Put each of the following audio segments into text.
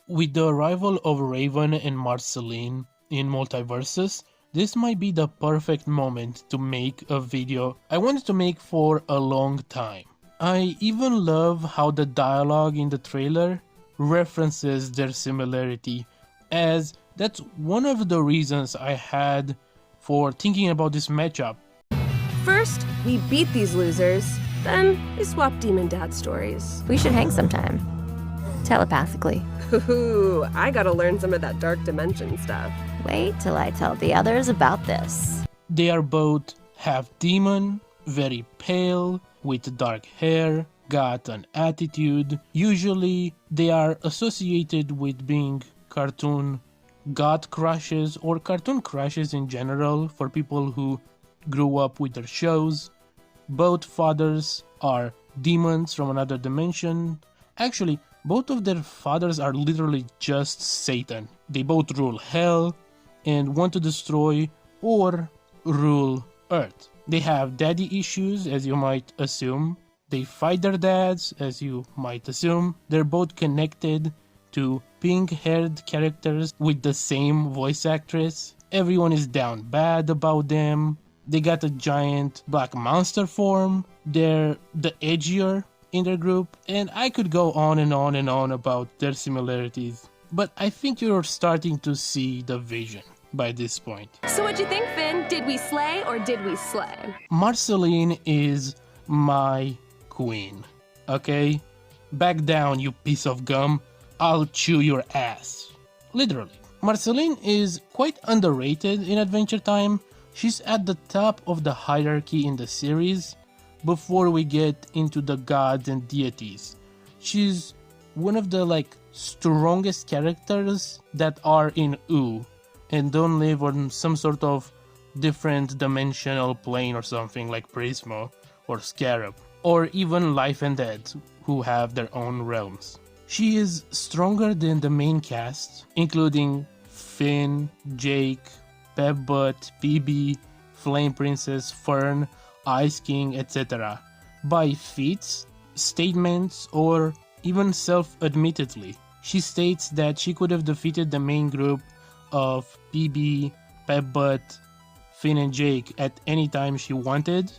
With the arrival of Raven and Marceline in multiversus, this might be the perfect moment to make a video I wanted to make for a long time. I even love how the dialogue in the trailer references their similarity, as that's one of the reasons I had for thinking about this matchup. First, we beat these losers, then we swap demon dad stories. We should hang sometime. Telepathically. Ooh, I gotta learn some of that dark dimension stuff. Wait till I tell the others about this. They are both half demon, very pale, with dark hair, got an attitude. Usually they are associated with being cartoon god crushes or cartoon crushes in general for people who grew up with their shows. Both fathers are demons from another dimension. Actually, both of their fathers are literally just Satan. They both rule hell and want to destroy or rule Earth. They have daddy issues, as you might assume. They fight their dads, as you might assume. They're both connected to pink-haired characters with the same voice actress. Everyone is down bad about them. They got a giant black monster form. They're the edgier in their group, and I could go on and on and on about their similarities, but I think you're starting to see the vision by this point. So what'd you think, Finn? Did we slay or did we slay? Marceline is my queen, okay? Back down, you piece of gum. I'll chew your ass. Literally. Marceline is quite underrated in Adventure Time. She's at the top of the hierarchy in the series before we get into the gods and deities. She's one of the strongest characters that are in U and don't live on some sort of different dimensional plane or something like Prismo or Scarab, or even Life and Dead, who have their own realms. She is stronger than the main cast, including Finn, Jake, Pepbutt, PB, Flame Princess, Fern, Ice King, etc. by feats, statements, or even self-admittedly. She states that she could have defeated the main group of PB, Pepbutt, Finn and Jake at any time she wanted,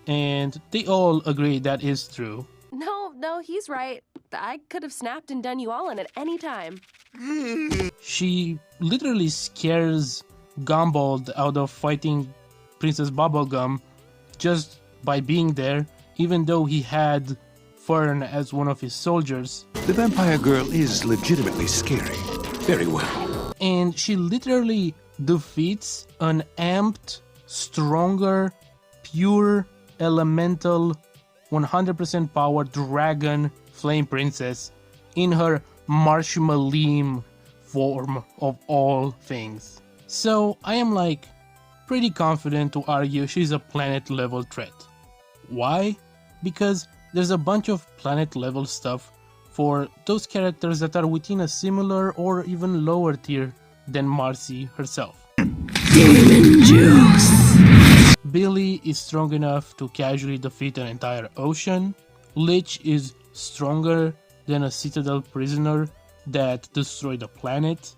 and they all agree that is true. No, he's right. I could have snapped and done you all in at any time. She literally scares Gumball out of fighting Princess Bubblegum just by being there, even though he had Fern as one of his soldiers. The vampire girl is legitimately scary. Very well. And she literally defeats an amped, stronger, pure, elemental, 100% power dragon Flame Princess in her marshmallow form of all things. So I am pretty confident to argue she's a planet level threat. Why? Because there's a bunch of planet level stuff for those characters that are within a similar or even lower tier than Marcy herself. Demon juice. Billy is strong enough to casually defeat an entire ocean. Lich is stronger than a Citadel prisoner that destroyed a planet.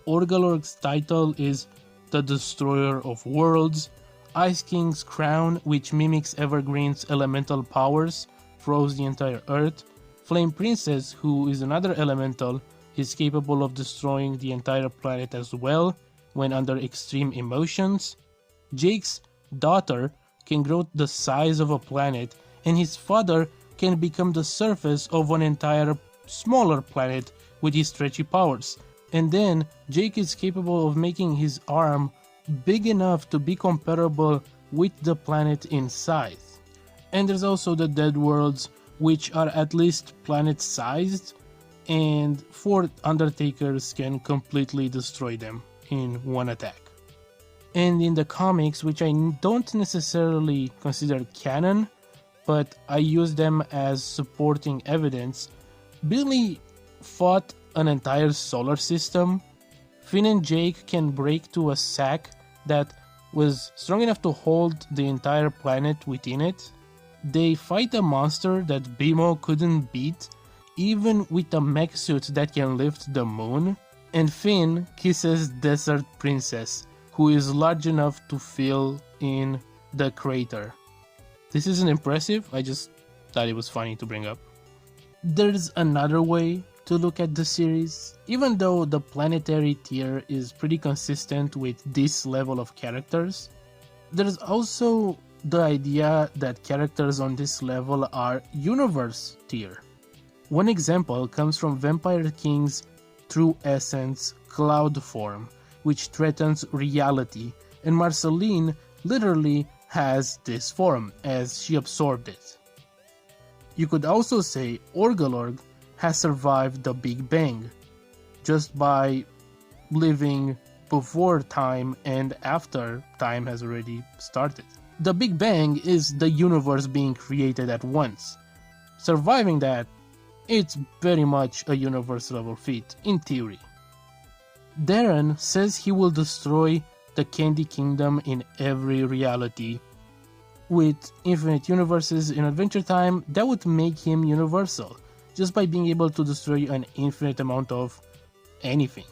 Orgalorg's title is the Destroyer of Worlds. Ice King's crown, which mimics Evergreen's elemental powers, froze the entire Earth. Flame Princess, who is another elemental, is capable of destroying the entire planet as well when under extreme emotions. Jake's daughter can grow the size of a planet, and his father can become the surface of an entire smaller planet with his stretchy powers. And then Jake is capable of making his arm big enough to be comparable with the planet in size. And there's also the Dead Worlds, which are at least planet-sized, and 4 Undertakers can completely destroy them in one attack. And in the comics, which I don't necessarily consider canon, but I use them as supporting evidence, Billy fought an entire solar system. Finn and Jake can break to a sack that was strong enough to hold the entire planet within it. They fight a monster that Bimo couldn't beat even with a mech suit that can lift the moon, and Finn kisses Desert Princess, who is large enough to fill in the crater. This isn't impressive, I just thought it was funny to bring up. There's another way to look at the series. Even though the planetary tier is pretty consistent with this level of characters, there's also the idea that characters on this level are universe tier. One example comes from Vampire King's true essence cloud form, which threatens reality, and Marceline literally has this form as she absorbed it. You could also say Orgalorg has survived the Big Bang just by living before time and after time has already started. The Big Bang is the universe being created at once. Surviving that, it's very much a universe level feat, in theory. Darren says he will destroy the Candy Kingdom in every reality. With infinite universes in Adventure Time, that would make him universal, just by being able to destroy an infinite amount of anything.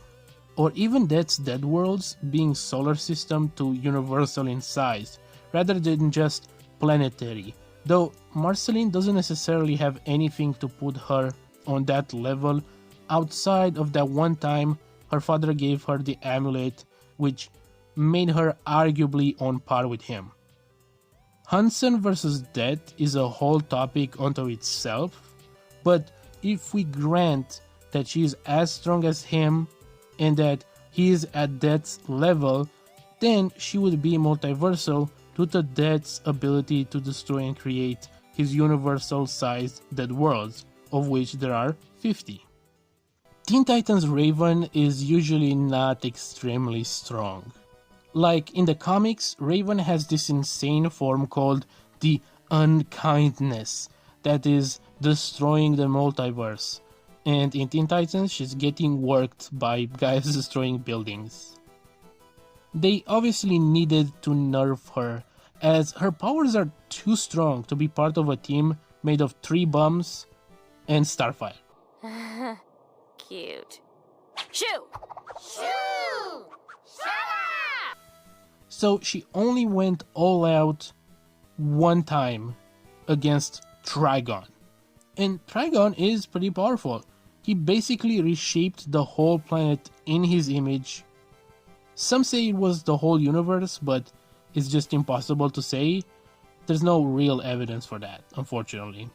Or even Dead's Dead Worlds being solar system to universal in size, rather than just planetary. Though Marceline doesn't necessarily have anything to put her on that level outside of that one time her father gave her the amulet, which made her arguably on par with him. Hansen versus Death is a whole topic unto itself, but if we grant that she is as strong as him and that he is at Death's level, then she would be multiversal due to Death's ability to destroy and create his universal-sized Dead Worlds, of which there are 50. Teen Titans Raven is usually not extremely strong. Like in the comics, Raven has this insane form called the Unkindness that is destroying the multiverse, and in Teen Titans she's getting worked by guys destroying buildings. They obviously needed to nerf her, as her powers are too strong to be part of a team made of 3 bums and Starfire. Cute. Shoo! Shoo! Shut up! So she only went all out one time against Trigon. And Trigon is pretty powerful. He basically reshaped the whole planet in his image. Some say it was the whole universe, but it's just impossible to say. There's no real evidence for that, unfortunately.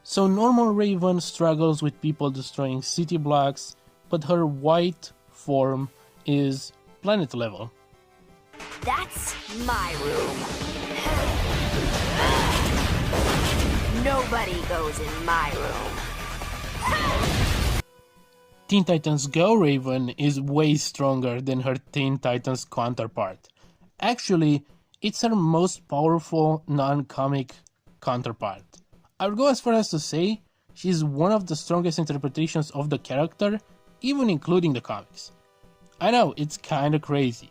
So normal Raven struggles with people destroying city blocks, but her white form is planet level. That's my room. Nobody goes in my room. Teen Titans Go Raven is way stronger than her Teen Titans counterpart. Actually, it's her most powerful non-comic counterpart. I would go as far as to say she's one of the strongest interpretations of the character, even including the comics. I know, it's kinda crazy.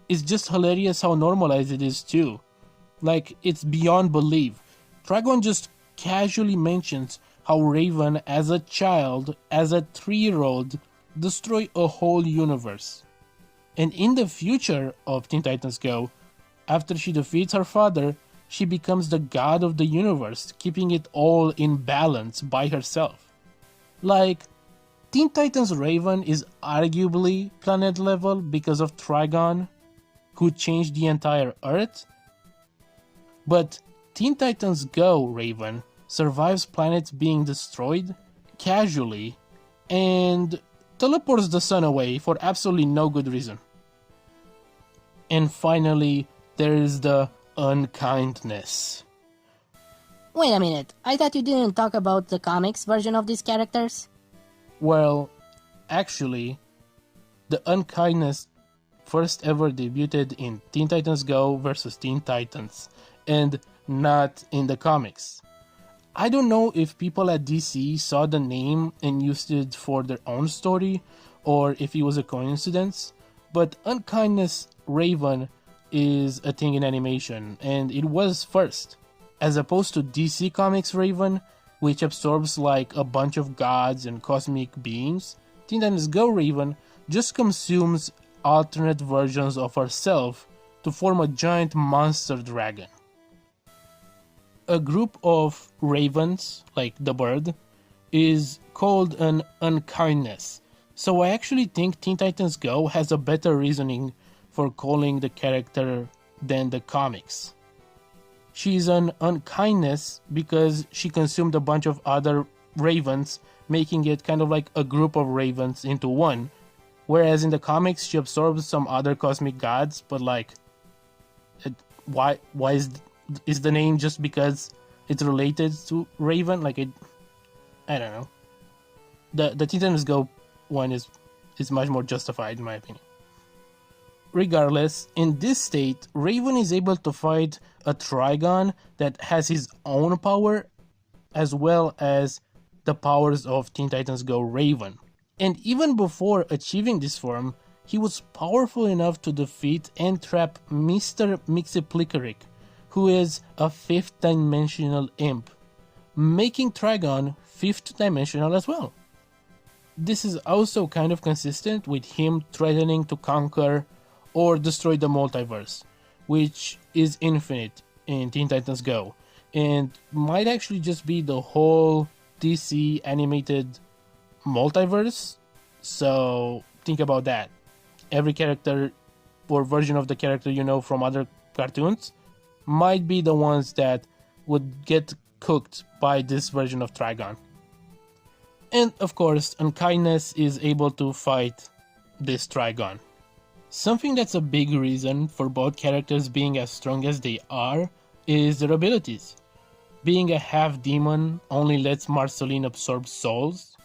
It's just hilarious how normalized it is too. Like, it's beyond belief. Trigon just casually mentions how Raven, as a child, as a 3-year-old, destroyed a whole universe. And in the future of Teen Titans Go, after she defeats her father, she becomes the god of the universe, keeping it all in balance by herself. Like, Teen Titans Raven is arguably planet level because of Trigon, who changed the entire Earth. But Teen Titans Go Raven survives planets being destroyed casually and teleports the sun away for absolutely no good reason. And finally, there is the Unkindness. Wait a minute, I thought you didn't talk about the comics version of these characters? Well, actually, the Unkindness first ever debuted in Teen Titans Go vs Teen Titans, and not in the comics. I don't know if people at DC saw the name and used it for their own story, or if it was a coincidence, but Unkindness Raven is a thing in animation, and it was first. As opposed to DC Comics Raven, which absorbs like a bunch of gods and cosmic beings, Teen Titans Go Raven just consumes alternate versions of herself to form a giant monster dragon. A group of ravens, like the bird, is called an Unkindness. So I actually think Teen Titans Go has a better reasoning for calling the character than the comics. She's an Unkindness because she consumed a bunch of other ravens, making it kind of like a group of ravens into one. Whereas in the comics, she absorbs some other cosmic gods, but like, why is the name just because it's related to Raven? Like, I don't know. The Teen Titans Go one is much more justified in my opinion. Regardless, in this state, Raven is able to fight a Trigon that has his own power, as well as the powers of Teen Titans Go Raven. And even before achieving this form, he was powerful enough to defeat and trap Mr. Mxyzptlk, who is a 5th dimensional imp, making Trigon 5th dimensional as well. This is also kind of consistent with him threatening to conquer or destroy the multiverse, which is infinite in Teen Titans Go, and might actually just be the whole DC animated multiverse. So think about that. Every character or version of the character you know from other cartoons might be the ones that would get cooked by this version of Trigon. And of course, Unkindness is able to fight this Trigon. Something that's a big reason for both characters being as strong as they are is their abilities. Being a half-demon only lets Marceline absorb souls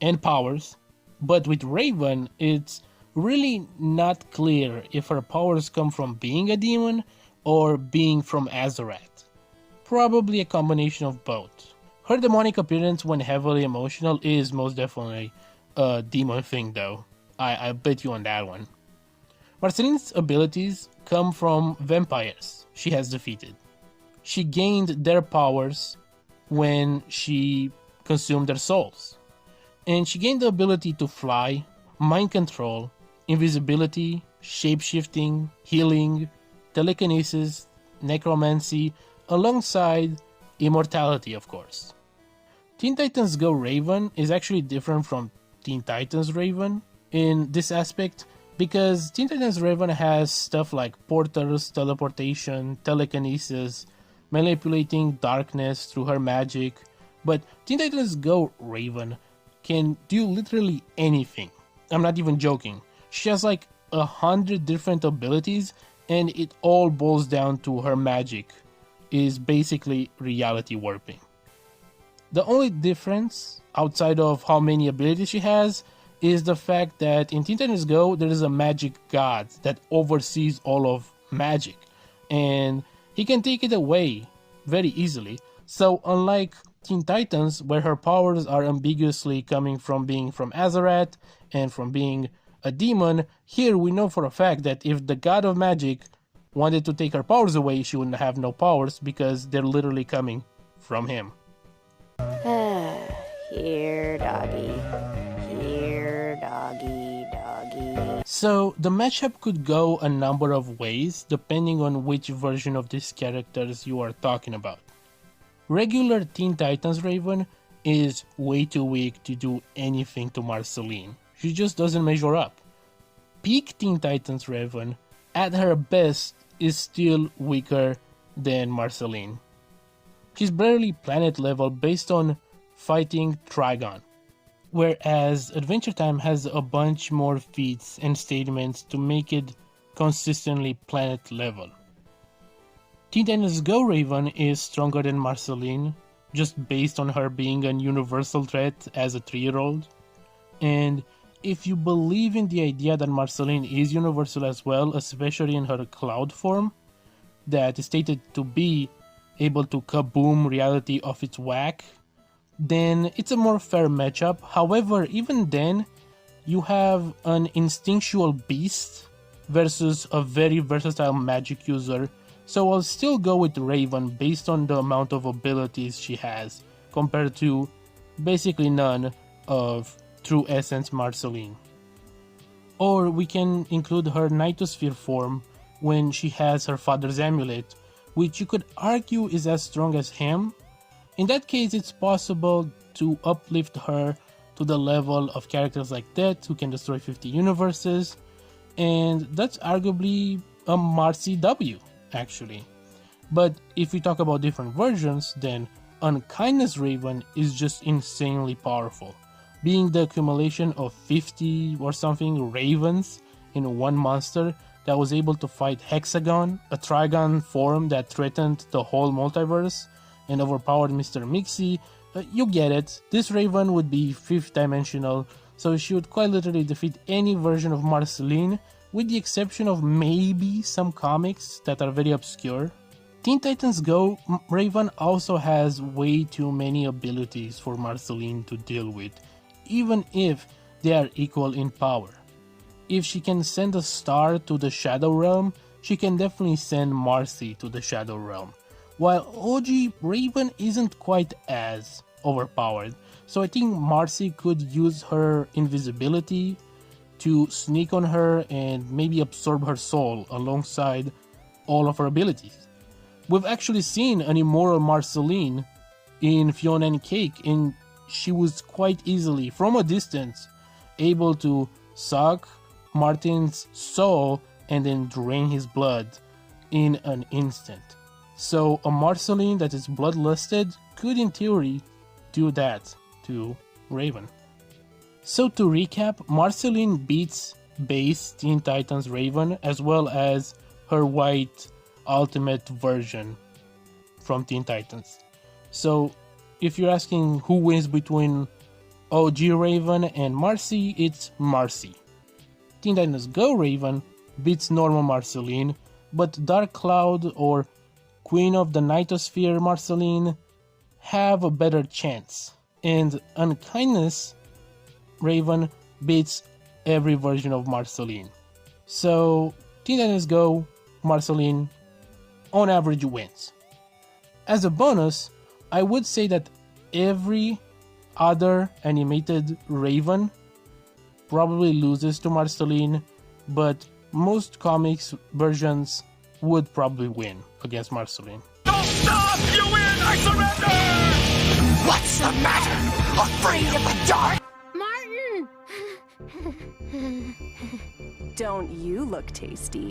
and powers, but with Raven, it's really not clear if her powers come from being a demon or being from Azeroth. Probably a combination of both. Her demonic appearance when heavily emotional is most definitely a demon thing though. I bet you on that one. Marceline's abilities come from vampires she has defeated. She gained their powers when she consumed their souls. And she gained the ability to fly, mind control, invisibility, shape-shifting, healing, telekinesis, necromancy, alongside immortality, of course. Teen Titans Go Raven is actually different from Teen Titans Raven in this aspect because Teen Titans Raven has stuff like portals, teleportation, telekinesis, manipulating darkness through her magic, but Teen Titans Go Raven can do literally anything. I'm not even joking. She has like 100 different abilities and it all boils down to her magic is basically reality warping. The only difference outside of how many abilities she has is the fact that in Teen Titans Go there is a magic god that oversees all of magic and he can take it away very easily. So unlike Teen Titans, where her powers are ambiguously coming from being from Azeroth and from being a demon, here we know for a fact that if the god of magic wanted to take her powers away, she wouldn't have no powers because they're literally coming from him. Here, doggy. Here, doggy, doggy. So the matchup could go a number of ways depending on which version of these characters you are talking about. Regular Teen Titans Raven is way too weak to do anything to Marceline. She just doesn't measure up. Peak Teen Titans Raven, at her best, is still weaker than Marceline. She's barely planet level based on fighting Trigon, whereas Adventure Time has a bunch more feats and statements to make it consistently planet level. Teen Titans Go Raven is stronger than Marceline, just based on her being a universal threat as a 3-year-old. And if you believe in the idea that Marceline is universal as well, especially in her cloud form, that is stated to be able to kaboom reality off its whack, then it's a more fair matchup. However, even then, you have an instinctual beast versus a very versatile magic user, so I'll still go with Raven based on the amount of abilities she has compared to basically none of True Essence Marceline. Or we can include her Nightosphere form when she has her father's amulet, which you could argue is as strong as him. In that case, it's possible to uplift her to the level of characters like that who can destroy 50 universes, and that's arguably a Marcy W, actually. But if we talk about different versions, then Unkindness Raven is just insanely powerful, being the accumulation of 50 or something ravens in one monster that was able to fight Hexagon, a Trigon form that threatened the whole multiverse and overpowered Mr. Mixie. You get it, this Raven would be 5th dimensional, so she would quite literally defeat any version of Marceline, with the exception of maybe some comics that are very obscure. Teen Titans Go, Raven also has way too many abilities for Marceline to deal with, even if they are equal in power. If she can send a star to the Shadow Realm, she can definitely send Marcy to the Shadow Realm, while OG Raven isn't quite as overpowered, so I think Marcy could use her invisibility to sneak on her and maybe absorb her soul alongside all of her abilities. We've actually seen an immoral Marceline in Fiona and Cake, and she was quite easily, from a distance, able to suck Martin's soul and then drain his blood in an instant. So a Marceline that is bloodlusted could in theory do that to Raven. So to recap, Marceline beats base Teen Titans Raven as well as her white ultimate version from Teen Titans. So if you're asking who wins between OG Raven and Marcy, it's Marcy. Teen Titans Go Raven beats normal Marceline, but Dark Cloud or Queen of the Nightosphere Marceline have a better chance. And Unkindness Raven beats every version of Marceline. So Teen Titans Go, Marceline on average wins. As a bonus, I would say that every other animated Raven probably loses to Marceline, but most comics versions would probably win against Marceline. Don't stop! You win! I surrender! What's the matter? Afraid of the dark? Martin! Don't you look tasty?